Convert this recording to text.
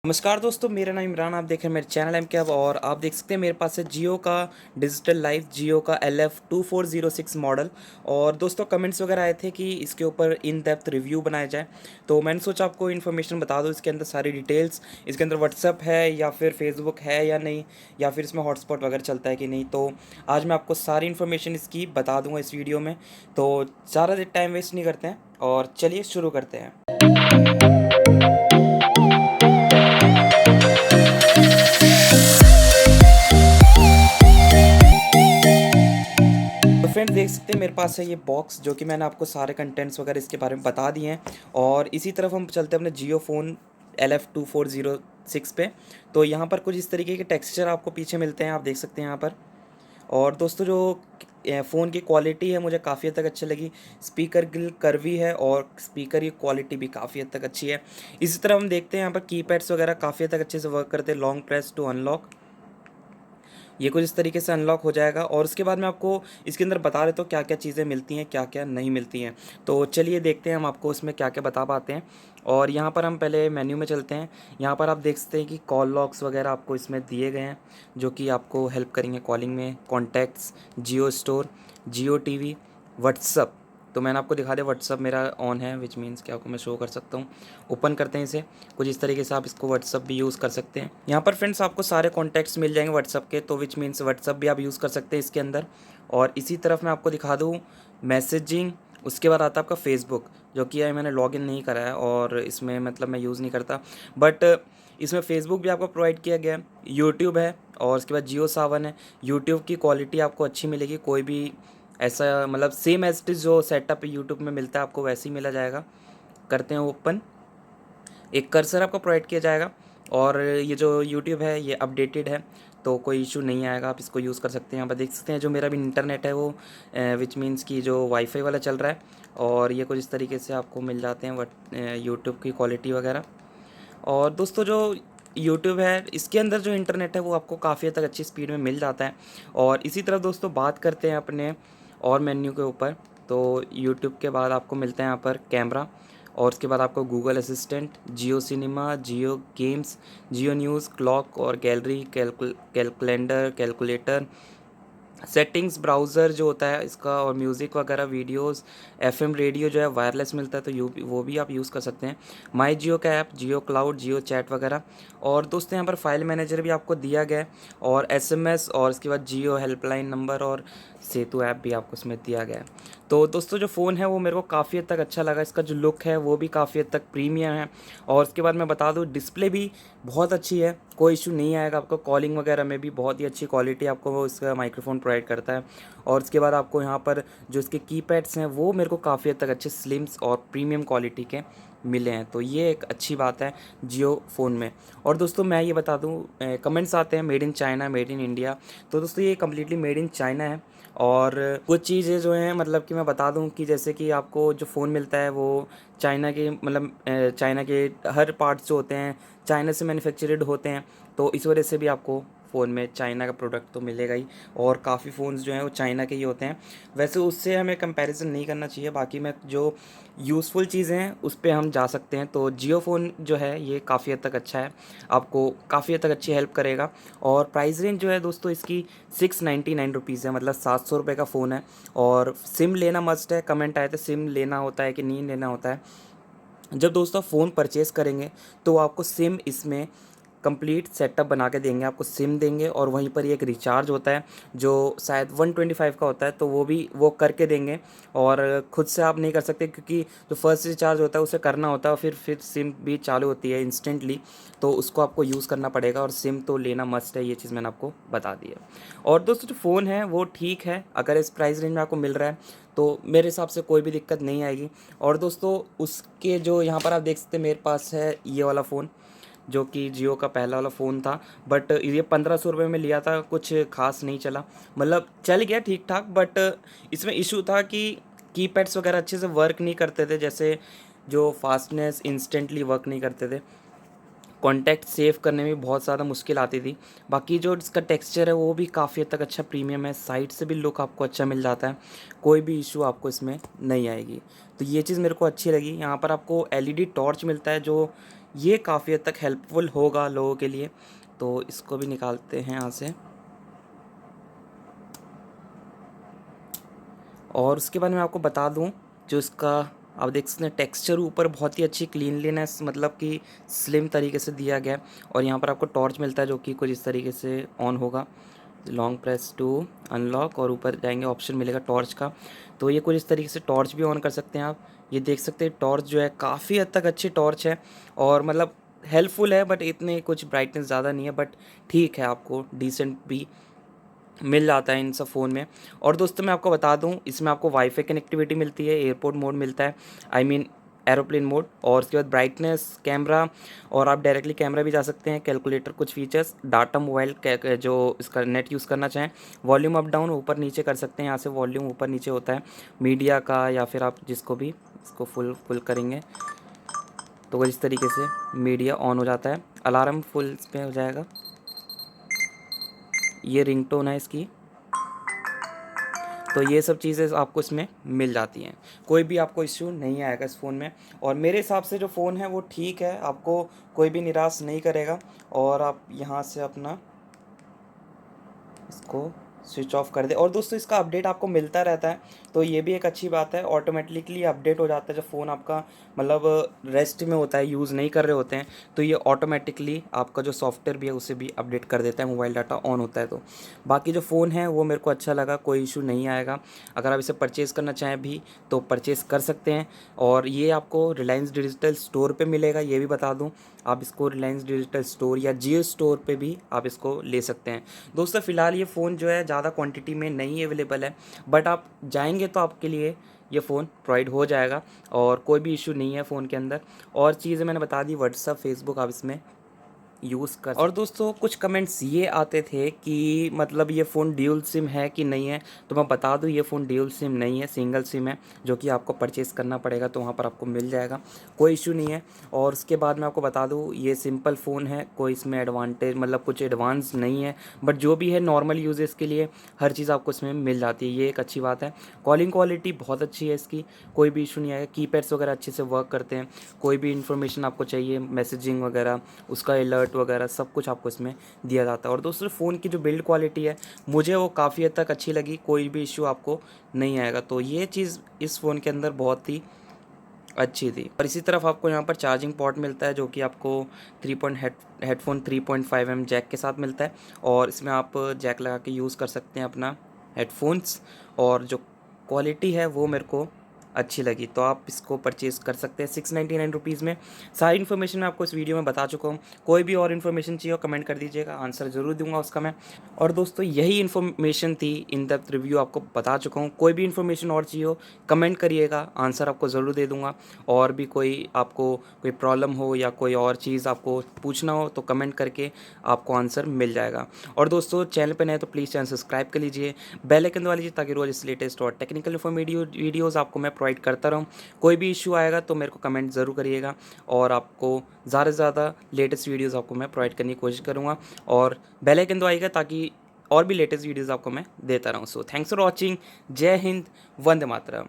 नमस्कार दोस्तों, मेरा नाम इमरान। आप देख रहे हैं मेरे चैनल एम कैब और आप देख सकते हैं मेरे पास है जियो का डिजिटल लाइफ, जियो का LF2406 मॉडल। और दोस्तों कमेंट्स वगैरह आए थे कि इसके ऊपर इन डेप्थ रिव्यू बनाया जाए, तो मैंने सोचा आपको इन्फॉर्मेशन बता दूं। इसके अंदर सारी डिटेल्स, इसके अंदर व्हाट्सअप है या फिर फेसबुक है या नहीं, या फिर इसमें हॉटस्पॉट वगैरह चलता है कि नहीं। तो आज मैं आपको सारी इन्फॉर्मेशन इसकी बता दूँगा इस वीडियो में। तो ज़्यादा टाइम वेस्ट नहीं करते हैं और चलिए शुरू करते हैं। तो फ्रेंड्स देख सकते हैं मेरे पास है ये बॉक्स, जो कि मैंने आपको सारे कंटेंट्स वगैरह इसके बारे में बता दिए हैं। और इसी तरफ हम चलते हैं अपने जियो फ़ोन LF2406 पे। तो यहाँ पर कुछ इस तरीके के टेक्सचर आपको पीछे मिलते हैं, आप देख सकते हैं यहाँ पर। और दोस्तों जो फ़ोन की क्वालिटी है मुझे काफ़ी हद तक अच्छी लगी। स्पीकर ग्रिल कर्वी है और स्पीकर की क्वालिटी भी काफ़ी हद तक अच्छी है। इसी तरह हम देखते हैं यहाँ पर कीपैड्स वगैरह काफ़ी हद तक अच्छे से वर्क करते हैं। लॉन्ग प्रेस टू अनलॉक, ये कुछ इस तरीके से अनलॉक हो जाएगा। और उसके बाद मैं आपको इसके अंदर बता देता हूँ क्या क्या चीज़ें मिलती हैं, क्या क्या नहीं मिलती हैं। तो चलिए देखते हैं हम आपको इसमें क्या क्या बता पाते हैं। और यहाँ पर हम पहले मेन्यू में चलते हैं। यहाँ पर आप देख सकते हैं कि कॉल लॉग्स वगैरह आपको इसमें दिए गए हैं, जो कि आपको हेल्प करेंगे कॉलिंग में। कॉन्टैक्ट्स, जियो स्टोर, जियो टीवी, व्हाट्सअप। तो मैंने आपको दिखा दिया, व्हाट्सअप मेरा ऑन है, विच मीन्स कि आपको मैं शो कर सकता हूँ। ओपन करते हैं इसे। कुछ इस तरीके से आप इसको व्हाट्सअप भी यूज़ कर सकते हैं। यहाँ पर फ्रेंड्स आपको सारे कॉन्टैक्ट्स मिल जाएंगे व्हाट्सअप के, तो विच मीन्स व्हाट्सअप भी आप यूज़ कर सकते हैं इसके अंदर। और इसी तरफ मैं आपको दिखा दूँ मैसेजिंग। उसके बाद आता है आपका फेसबुक, जो कि है मैंने लॉगिन नहीं करा है और इसमें मतलब मैं यूज़ नहीं करता, बट इसमें फेसबुक भी आपको प्रोवाइड किया गया है। यूट्यूब है और उसके बाद जियो सावन है। यूट्यूब की क्वालिटी आपको अच्छी मिलेगी, कोई भी ऐसा मतलब सेम एज इट इज़ जो सेटअप यूट्यूब में मिलता है आपको वैसे ही मिला जाएगा। करते हैं ओपन। एक कर्सर आपको प्रोवाइड किया जाएगा और ये जो यूट्यूब है ये अपडेटेड है, तो कोई इशू नहीं आएगा, आप इसको यूज़ कर सकते हैं। यहाँ पर देख सकते हैं जो मेरा भी इंटरनेट है वो विच मीन्स कि जो वाईफाई वाला चल रहा है। और ये कुछ इस तरीके से आपको मिल जाते हैं वट यूट्यूब की क्वालिटी वगैरह। और दोस्तों जो यूट्यूब है इसके अंदर जो इंटरनेट है वो आपको काफ़ी हद तक अच्छी स्पीड में मिल जाता है। और इसी तरह दोस्तों बात करते हैं अपने और मेन्यू के ऊपर। तो यूट्यूब के बाद आपको मिलता है यहाँ पर कैमरा, और उसके बाद आपको गूगल असिस्टेंट, जियो सिनेमा, जियो गेम्स, जियो न्यूज़, क्लॉक और गैलरी, कैलकुलेटर, सेटिंग्स, ब्राउज़र जो होता है इसका, और म्यूज़िक वगैरह, वीडियोस, एफएम रेडियो जो है वायरलेस मिलता है, तो वो भी आप यूज़ कर सकते हैं। माई जियो का ऐप, जियो क्लाउड, जियो चैट वगैरह। और दोस्तों यहाँ पर फाइल मैनेजर भी आपको दिया गया है, और एसएमएस, और इसके बाद जियो हेल्पलाइन नंबर और सेतु ऐप भी आपको इसमें दिया गया है। तो दोस्तों जो फ़ोन है वो मेरे को काफ़ी हद तक अच्छा लगा। इसका जो लुक है वो भी काफ़ी हद तक प्रीमियम है। और उसके बाद मैं बता दूँ डिस्प्ले भी बहुत अच्छी है, कोई इशू नहीं आएगा आपको। कॉलिंग वगैरह में भी बहुत ही अच्छी क्वालिटी आपको वो इसका माइक्रोफोन प्रोवाइड करता है। और उसके बाद आपको यहाँ पर जो इसके कीपैड्स हैं वो मेरे को काफ़ी हद तक अच्छे स्लिम्स और प्रीमियम क्वालिटी के मिले हैं, तो ये एक अच्छी बात है जियो फ़ोन में। और दोस्तों मैं ये बता दूँ, कमेंट्स आते हैं made in China, made in India, तो दोस्तों ये कम्प्लीटली मेड इन चाइना है। और कुछ चीज़ें जो हैं मतलब कि मैं बता दूं कि जैसे कि आपको जो फ़ोन मिलता है वो चाइना के मतलब चाइना के हर पार्ट्स जो होते हैं चाइना से मैन्युफैक्चर्ड होते हैं, तो इस वजह से भी आपको फ़ोन में चाइना का प्रोडक्ट तो मिलेगा ही। और काफ़ी फ़ोन्स जो हैं वो चाइना के ही होते हैं। वैसे उससे हमें कंपैरिजन नहीं करना चाहिए, बाकी मैं जो यूज़फुल चीज़ें हैं उस पे हम जा सकते हैं। तो जियो फ़ोन जो है ये काफ़ी हद तक अच्छा है, आपको काफ़ी हद तक अच्छी हेल्प करेगा। और प्राइस रेंज जो है दोस्तों इसकी 699 रुपीज़ है, मतलब 700 रुपये का फ़ोन है। और सिम लेना मस्ट है। कमेंट आए थे सिम लेना होता है कि नहीं लेना होता है। जब दोस्तों फ़ोन परचेज़ करेंगे तो आपको सिम इसमें कंप्लीट सेटअप बना के देंगे, आपको सिम देंगे और वहीं पर ही एक रिचार्ज होता है जो शायद 125 का होता है, तो वो करके देंगे। और खुद से आप नहीं कर सकते, क्योंकि जो फर्स्ट रिचार्ज होता है उसे करना होता है, और फिर सिम भी चालू होती है इंस्टेंटली, तो उसको आपको यूज़ करना पड़ेगा। और सिम तो लेना मस्ट है, ये चीज़ मैंने आपको बता दी है। और दोस्तों जो फ़ोन है वो ठीक है, अगर इस प्राइस रेंज में आपको मिल रहा है तो मेरे हिसाब से कोई भी दिक्कत नहीं आएगी। और दोस्तों उसके जो यहाँ पर आप देख सकते हैं मेरे पास है ये वाला फ़ोन, जो कि जियो का पहला वाला फ़ोन था, बट ये 1500 रुपये में लिया था, कुछ ख़ास नहीं चला, मतलब चल गया ठीक ठाक, बट इसमें इशू था कि कीपैड्स वगैरह अच्छे से वर्क नहीं करते थे, जैसे जो फास्टनेस इंस्टेंटली वर्क नहीं करते थे। कॉन्टैक्ट सेव करने में बहुत ज़्यादा मुश्किल आती थी। बाकी जो इसका टेक्सचर है वो भी काफ़ी हद तक अच्छा प्रीमियम है, साइड से भी लुक आपको अच्छा मिल जाता है, कोई भी इशू आपको इसमें नहीं आएगी। तो ये चीज़ मेरे को अच्छी लगी। यहाँ पर आपको एलईडी टॉर्च मिलता है, जो ये काफ़ी हद तक हेल्पफुल होगा लोगों के लिए। तो इसको भी निकालते हैं यहाँ से। और उसके बाद मैं आपको बता दूँ, जो इसका आप देख सकते हैं टेक्सचर ऊपर बहुत ही अच्छी क्लीनलीनेस, मतलब कि स्लिम तरीके से दिया गया है। और यहाँ पर आपको टॉर्च मिलता है जो कि कुछ इस तरीके से ऑन होगा, लॉन्ग प्रेस टू अनलॉक, और ऊपर जाएंगे ऑप्शन मिलेगा टॉर्च का। तो ये कुछ इस तरीके से टॉर्च भी ऑन कर सकते हैं आप। ये देख सकते हैं टॉर्च जो है काफ़ी हद तक अच्छी टॉर्च है, और मतलब हेल्पफुल है, बट इतने कुछ ब्राइटनेस ज़्यादा नहीं है, बट ठीक है, आपको डिसेंट भी मिल जाता है इन सब फ़ोन में। और दोस्तों मैं आपको बता दूं, इसमें आपको वाईफाई कनेक्टिविटी मिलती है, एयरपोर्ट मोड मिलता है, आई मीन एरोप्लेन मोड, और उसके बाद ब्राइटनेस, कैमरा, और आप डायरेक्टली कैमरा भी जा सकते हैं, कैलकुलेटर, कुछ फीचर्स, डाटा मोबाइल जो इसका नेट यूज़ करना चाहें, वॉल्यूम अप डाउन ऊपर नीचे कर सकते हैं, यहाँ से वॉल्यूम ऊपर नीचे होता है मीडिया का, या फिर आप जिसको भी इसको फुल करेंगे तो कुछ इस तरीके से मीडिया ऑन हो जाता है। अलार्म फुल पे हो जाएगा, ये रिंगटोन है इसकी। तो ये सब चीज़ें आपको इसमें मिल जाती हैं, कोई भी आपको इश्यू नहीं आएगा इस फ़ोन में। और मेरे हिसाब से जो फ़ोन है वो ठीक है, आपको कोई भी निराश नहीं करेगा। और आप यहाँ से अपना इसको स्विच ऑफ कर दे। और दोस्तों इसका अपडेट आपको मिलता रहता है, तो ये भी एक अच्छी बात है, ऑटोमेटिकली अपडेट हो जाता है जब फ़ोन आपका मतलब रेस्ट में होता है, यूज़ नहीं कर रहे होते हैं, तो ये ऑटोमेटिकली आपका जो सॉफ्टवेयर भी है उसे भी अपडेट कर देता है, मोबाइल डाटा ऑन होता है तो। बाकी जो फ़ोन है वो मेरे को अच्छा लगा, कोई इशू नहीं आएगा। अगर आप इसे परचेज़ करना चाहें भी तो परचेज़ कर सकते हैं। और ये आपको रिलायंस डिजिटल स्टोर पे मिलेगा, ये भी बता दूं, आप इसको रिलायंस डिजिटल स्टोर या जियो स्टोर पे भी आप इसको ले सकते हैं। दोस्तों फ़िलहाल ये फ़ोन जो है ज़्यादा क्वांटिटी में नहीं अवेलेबल है, बट आप जाएंगे तो आपके लिए ये फ़ोन प्रोवाइड हो जाएगा, और कोई भी इशू नहीं है फ़ोन के अंदर। और चीज़ें मैंने बता दी, व्हाट्सअप, फेसबुक आप इसमें यूज़ कर। और दोस्तों कुछ कमेंट्स ये आते थे कि मतलब ये फ़ोन ड्यूल सिम है कि नहीं है, तो मैं बता दूं ये फ़ोन ड्यूल सिम नहीं है, सिंगल सिम है, जो कि आपको परचेज़ करना पड़ेगा, तो वहाँ पर आपको मिल जाएगा, कोई इशू नहीं है। और उसके बाद मैं आपको बता दूं ये सिंपल फ़ोन है, कोई इसमें एडवांटेज मतलब कुछ एडवांस नहीं है, बट जो भी है नॉर्मल यूजेस के लिए हर चीज़ आपको इसमें मिल जाती है, ये एक अच्छी बात है। कॉलिंग क्वालिटी बहुत अच्छी है इसकी, कोई भी इशू नहीं आएगा, कीपैड्स वगैरह अच्छे से वर्क करते हैं, कोई भी इन्फॉर्मेशन आपको चाहिए, मैसेजिंग वगैरह, उसका अलर्ट वगैरह सब कुछ आपको इसमें दिया जाता है। और दूसरे फ़ोन की जो बिल्ड क्वालिटी है मुझे वो काफ़ी हद तक अच्छी लगी, कोई भी इशू आपको नहीं आएगा, तो ये चीज़ इस फ़ोन के अंदर बहुत ही अच्छी थी। और इसी तरफ आपको यहाँ पर चार्जिंग पोर्ट मिलता है, जो कि आपको हेडफोन 3.5 जैक के साथ मिलता है, और इसमें आप जैक लगा के यूज़ कर सकते हैं अपना हेडफोन्स। और जो क्वालिटी है वो मेरे को अच्छी लगी, तो आप इसको परचेज़ कर सकते हैं 699 में। सारी इन्फॉर्मेशन मैं आपको इस वीडियो में बता चुका हूँ, कोई भी और इन्फॉर्मेशन चाहिए हो कमेंट कर दीजिएगा, आंसर ज़रूर दूंगा उसका मैं। और दोस्तों यही इन्फॉर्मेशन थी, इन डेप्थ रिव्यू आपको बता चुका हूँ, कोई भी इन्फॉर्मेशन और चाहिए हो कमेंट करिएगा, आंसर आपको ज़रूर दे दूँगा। और भी कोई आपको कोई प्रॉब्लम हो या कोई और चीज़ आपको पूछना हो तो कमेंट करके आपको आंसर मिल जाएगा। और दोस्तों चैनल पर नए तो प्लीज़ चैनल सब्सक्राइब कर लीजिए, बेल आइकन दबा लीजिए, ताकि रोज़ इस लेटेस्ट और टेक्निकल वीडियोज़ आपको मैं प्रोवाइड करता रहूँ। कोई भी इशू आएगा तो मेरे को कमेंट ज़रूर करिएगा, और आपको ज़्यादा से ज़्यादा लेटेस्ट वीडियोज़ आपको मैं प्रोवाइड करने की कोशिश करूँगा। और बेल आइकन दबाइएगा ताकि और भी लेटेस्ट वीडियोज़ आपको मैं देता रहूँ। सो थैंक्स फॉर वॉचिंग, जय हिंद, वंदे मातरम।